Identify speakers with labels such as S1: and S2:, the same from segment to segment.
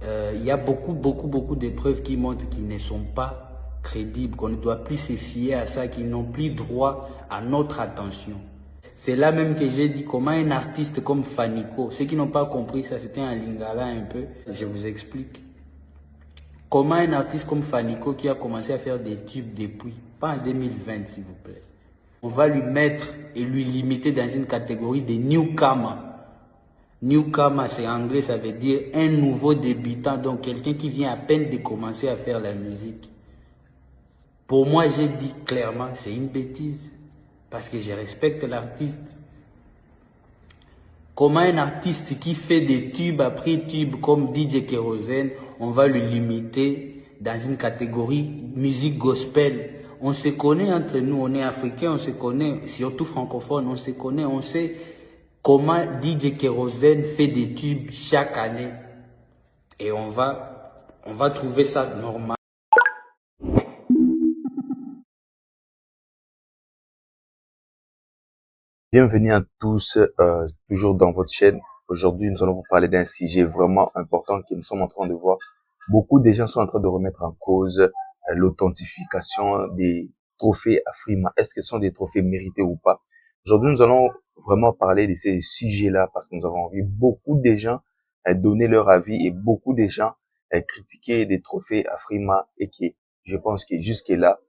S1: Il y a beaucoup de preuves qui montrent qu'ils ne sont pas crédibles, qu'on ne doit plus se fier à ça, qu'ils n'ont plus droit à notre attention. C'est là même que j'ai dit comment un artiste comme Fanico, ceux qui n'ont pas compris ça, c'était un lingala un peu, je vous explique. Comment un artiste comme Fanico qui a commencé à faire des tubes depuis, pas en 2020 s'il vous plaît, on va lui mettre et lui limiter dans une catégorie de newcomer. Newcomer, c'est anglais, ça veut dire un nouveau débutant, donc quelqu'un qui vient à peine de commencer à faire la musique. Pour moi, j'ai dit clairement, c'est une bêtise, parce que je respecte l'artiste. Comment un artiste qui fait des tubes après tubes comme DJ Kérosène, on va le limiter dans une catégorie musique gospel. On se connaît entre nous, on est africains, on se connaît, surtout francophone, on se connaît, on sait comment DJ Kérosène fait des tubes chaque année. Et on va trouver ça normal.
S2: Bienvenue à tous, toujours dans votre chaîne. Aujourd'hui, nous allons vous parler d'un sujet vraiment important que nous sommes en train de voir. Beaucoup de gens sont en train de remettre en cause l'authentification des trophées Afrima. Est-ce que ce sont des trophées mérités ou pas? Aujourd'hui, nous allons vraiment parler de ces sujets-là parce que nous avons vu beaucoup de gens donner leur avis et beaucoup de gens critiquer des trophées Afrima et que je pense que jusque-là,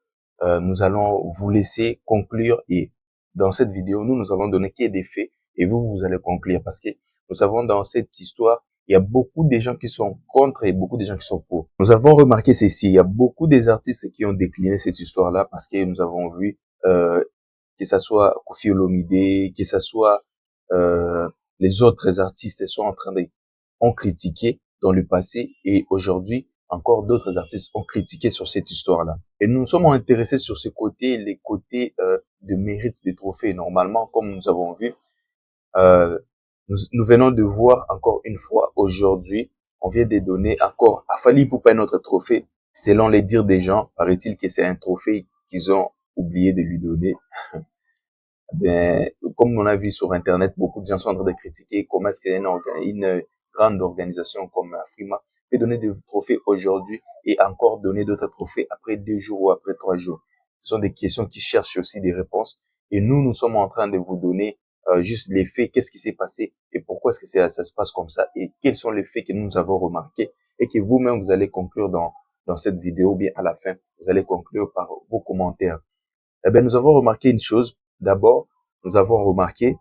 S2: nous allons vous laisser conclure et dans cette vidéo, nous allons donner que des faits et vous allez conclure parce que nous savons dans cette histoire, il y a beaucoup de gens qui sont contre et beaucoup de gens qui sont pour. Nous avons remarqué ceci, il y a beaucoup des artistes qui ont décliné cette histoire-là parce que nous avons vu que ça soit Koffi Olomide, que ça soit les autres artistes sont en train de ont critiqué dans le passé et aujourd'hui encore d'autres artistes ont critiqué sur cette histoire-là. Et nous sommes intéressés sur ce côté, les côtés de mérite des trophées. Normalement, comme nous avons vu, nous venons de voir encore une fois aujourd'hui, on vient de donner encore à Fally Ipupa notre trophée. Selon les dires des gens, paraît-il que c'est un trophée qu'ils ont oublié de lui donner. Ben, comme on a vu sur Internet, beaucoup de gens sont en train de critiquer comment est-ce qu'une grande organisation comme Afrima peut donner des trophées aujourd'hui et encore donner d'autres trophées après 2 jours ou après 3 jours. Ce sont des questions qui cherchent aussi des réponses et nous sommes en train de vous donner juste les faits, qu'est-ce qui s'est passé et pourquoi est-ce que ça se passe comme ça et quels sont les faits que nous avons remarqués et que vous-même vous allez conclure dans cette vidéo, bien à la fin, vous allez conclure par vos commentaires. Eh bien, nous avons remarqué une chose. D'abord, nous avons remarqué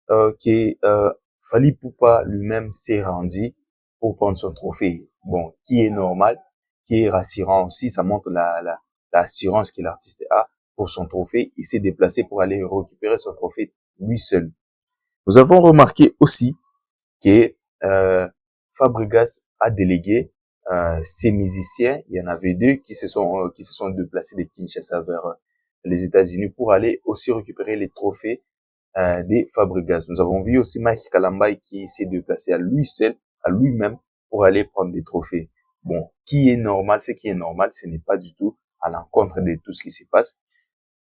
S2: que Fally Ipupa lui-même s'est rendu pour prendre son trophée. Bon, qui est normal, qui est rassurant aussi, ça montre l'assurance que l'artiste a pour son trophée. Il s'est déplacé pour aller récupérer son trophée lui seul. Nous avons remarqué aussi que Fabregas a délégué ses musiciens. Il y en avait 2 qui se sont déplacés de Kinshasa vers les États-Unis pour aller aussi récupérer les trophées des Fabregas. Nous avons vu aussi Mike Kalambay qui s'est déplacé à lui seul, à lui-même, pour aller prendre des trophées. Bon, qui est normal, ce qui est normal, ce n'est pas du tout à l'encontre de tout ce qui se passe.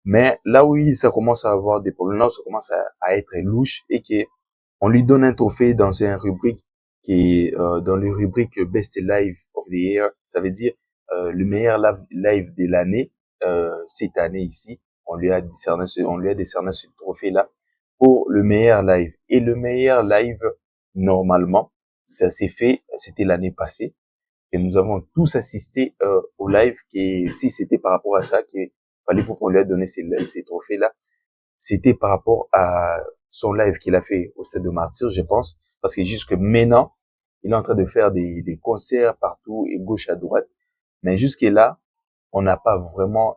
S2: Mais là où ça commence à avoir des problèmes, là où ça commence à être louche et que on lui donne un trophée dans une rubrique qui est dans le rubrique Best Live of the Year, ça veut dire le meilleur live de l'année cette année ici. On lui a décerné ce trophée-là pour le meilleur live. Et le meilleur live, normalement, ça s'est fait, c'était l'année passée, et nous avons tous assisté au live, et si c'était par rapport à ça qu'il fallait pour qu'on lui a donné ces trophées-là, c'était par rapport à son live qu'il a fait au Stade de Martyrs, je pense, parce que jusque maintenant, il est en train de faire des concerts partout et gauche à droite, mais jusque là, on n'a pas vraiment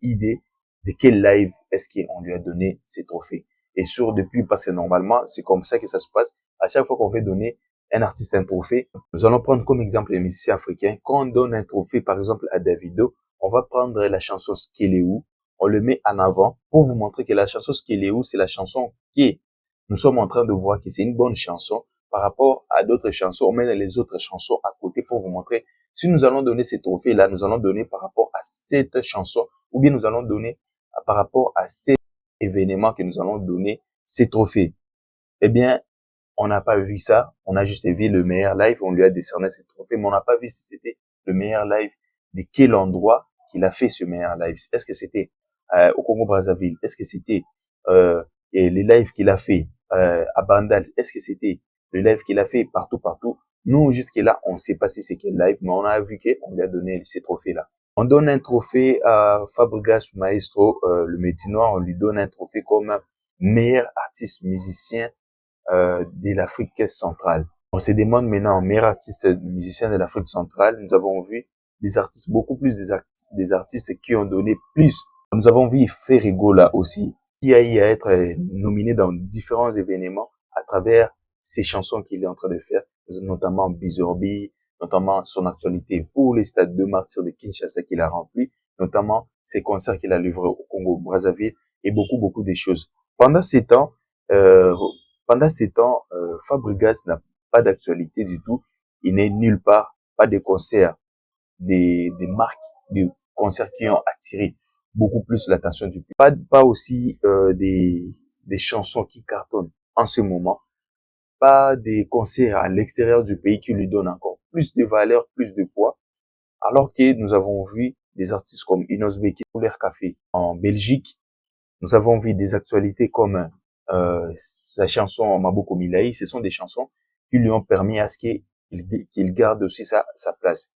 S2: idée de quel live est-ce qu'on lui a donné ces trophées. Et depuis, parce que normalement, c'est comme ça que ça se passe. À chaque fois qu'on veut donner un artiste un trophée, nous allons prendre comme exemple les musiciens africains. Quand on donne un trophée, par exemple, à Davido, on va prendre la chanson Skelewu, on le met en avant pour vous montrer que la chanson Skelewu, c'est la chanson qui nous sommes en train de voir que c'est une bonne chanson par rapport à d'autres chansons. On met les autres chansons à côté pour vous montrer si nous allons donner ces trophées-là, nous allons donner par rapport à cette chanson ou bien nous allons donner par rapport à cet événement que nous allons donner ces trophées. Eh bien, on n'a pas vu ça. On a juste vu le meilleur live. On lui a décerné ce trophée, mais on n'a pas vu si c'était le meilleur live de quel endroit qu'il a fait ce meilleur live. Est-ce que c'était au Congo-Brazzaville? Est-ce que c'était et les lives qu'il a fait à Bandal? Est-ce que c'était le live qu'il a fait partout? Nous, jusque-là, on ne sait pas si c'est quel live, mais on a vu qu'on lui a donné ces trophées-là. On donne un trophée à Fabregas Maestro, le Médinois, on lui donne un trophée comme meilleur artiste musicien de l'Afrique centrale. On se demande maintenant, meilleur artiste musicien de l'Afrique centrale, nous avons vu des artistes, beaucoup plus des artistes qui ont donné plus. Nous avons vu Ferrigo là aussi, qui a eu à être nominé dans différents événements à travers ces chansons qu'il est en train de faire, notamment Bizorbi, notamment son actualité pour les stades de martyrs de Kinshasa qu'il a rempli, notamment ses concerts qu'il a livrés au Congo, Brazzaville et beaucoup de choses. Pendant ces temps, Fabregas n'a pas d'actualité du tout. Il n'est nulle part, pas de concerts, des marques de concerts qui ont attiré beaucoup plus l'attention du public. Pas aussi des chansons qui cartonnent en ce moment. Pas des concerts à l'extérieur du pays qui lui donnent encore plus de valeur, plus de poids. Alors que nous avons vu des artistes comme Inosbe qui Couleur Café en Belgique. Nous avons vu des actualités comme sa chanson Maboko Milaï. Ce sont des chansons qui lui ont permis à ce qu'il garde aussi sa place.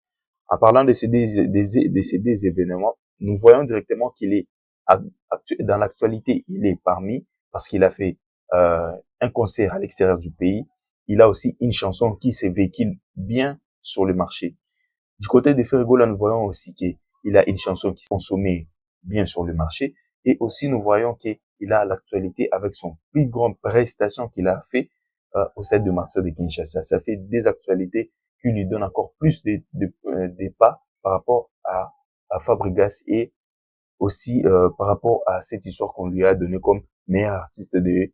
S2: En parlant de ces deux événements, nous voyons directement qu'il est dans l'actualité, il est parmi parce qu'il a fait un concert à l'extérieur du pays. Il a aussi une chanson qui se véhicule bien sur le marché. Du côté de Ferrigo, là, nous voyons aussi qu'il a une chanson qui est consommée bien sur le marché. Et aussi, nous voyons qu'il a l'actualité avec son plus grande prestation qu'il a fait au stade de martyrs de Kinshasa. Ça fait des actualités qui lui donnent encore plus de pas par rapport à Fabregas et aussi par rapport à cette histoire qu'on lui a donnée comme meilleur artiste de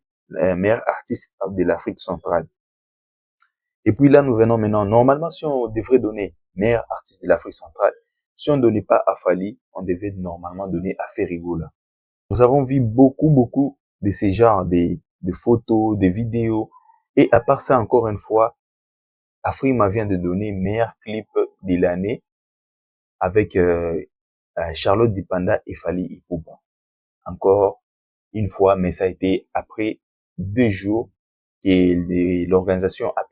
S2: l'Afrique centrale. Et puis là, nous venons maintenant. Normalement, si on devrait donner meilleur artiste de l'Afrique centrale, si on ne donnait pas à Fally, on devait normalement donner à Ferrigo là. Nous avons vu beaucoup de ces genres de photos, de vidéos. Et à part ça, encore une fois, Afrima vient de donner meilleur clip de l'année avec Charlotte Dipanda et Fally Ipupa. Encore une fois, mais ça a été après 2 jours que l'organisation a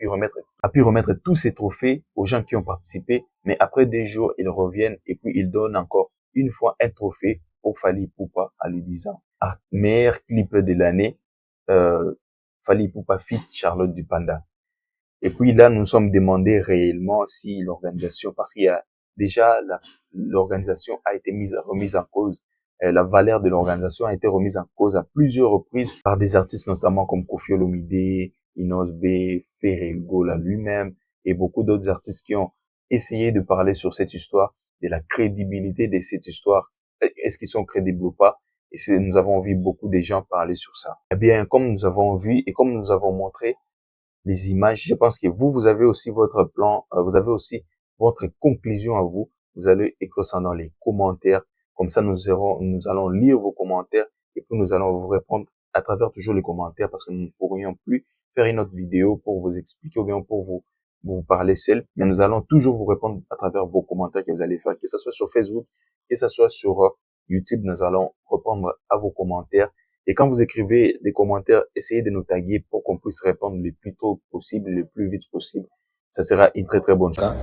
S2: pu remettre tous ces trophées aux gens qui ont participé. Mais après 2 jours, ils reviennent et puis ils donnent encore une fois un trophée pour Fally Ipupa en lui disant meilleur clip de l'année, Fally Ipupa feat Charlotte Dipanda. Et puis là, nous sommes demandés réellement si l'organisation, parce qu'il y a déjà l'organisation a été remise en cause. La valeur de l'organisation a été remise en cause à plusieurs reprises par des artistes notamment comme Koffi Olomide, Inosbe, Ferrigo lui-même et beaucoup d'autres artistes qui ont essayé de parler sur cette histoire, de la crédibilité de cette histoire. Est-ce qu'ils sont crédibles ou pas? Et nous avons vu beaucoup de gens parler sur ça. Eh bien, comme nous avons vu et comme nous avons montré les images, je pense que vous avez aussi votre plan, vous avez aussi votre conclusion à vous. Vous allez écrire ça dans les commentaires. Comme ça, nous allons lire vos commentaires et puis nous allons vous répondre à travers toujours les commentaires parce que nous ne pourrions plus faire une autre vidéo pour vous expliquer ou bien pour vous parler seul. Mais nous allons toujours vous répondre à travers vos commentaires que vous allez faire, que ce soit sur Facebook, que ce soit sur YouTube. Nous allons répondre à vos commentaires. Et quand vous écrivez des commentaires, essayez de nous taguer pour qu'on puisse répondre le plus tôt possible, le plus vite possible. Ça sera une très bonne chose.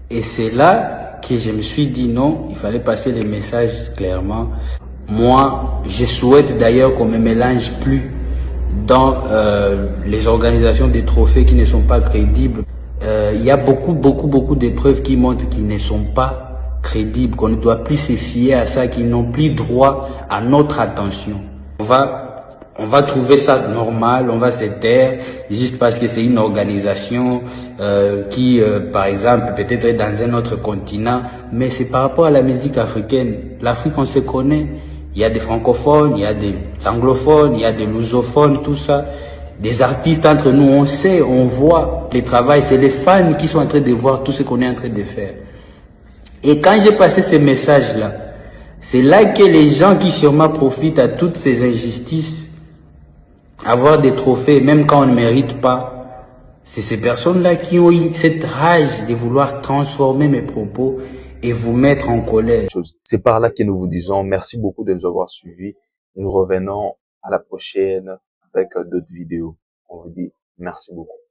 S1: Et c'est là que je me suis dit non, il fallait passer les messages clairement. Moi, je souhaite d'ailleurs qu'on me mélange plus dans les organisations des trophées qui ne sont pas crédibles. Il y a beaucoup d'épreuves qui montrent qu'ils ne sont pas crédibles, qu'on ne doit plus se fier à ça, qu'ils n'ont plus droit à notre attention. On va trouver ça normal, on va se taire juste parce que c'est une organisation qui, par exemple, peut-être est dans un autre continent, mais c'est par rapport à la musique africaine. L'Afrique, on se connaît. Il y a des francophones, il y a des anglophones, il y a des lusophones, tout ça. Des artistes entre nous, on sait, on voit les travails. C'est les fans qui sont en train de voir tout ce qu'on est en train de faire. Et quand j'ai passé ces messages-là, c'est là que les gens qui sûrement profitent à toutes ces injustices avoir des trophées, même quand on ne mérite pas, c'est ces personnes-là qui ont eu cette rage de vouloir transformer mes propos et vous mettre en colère.
S2: C'est par là que nous vous disons merci beaucoup de nous avoir suivis. Nous revenons à la prochaine avec d'autres vidéos. On vous dit merci beaucoup.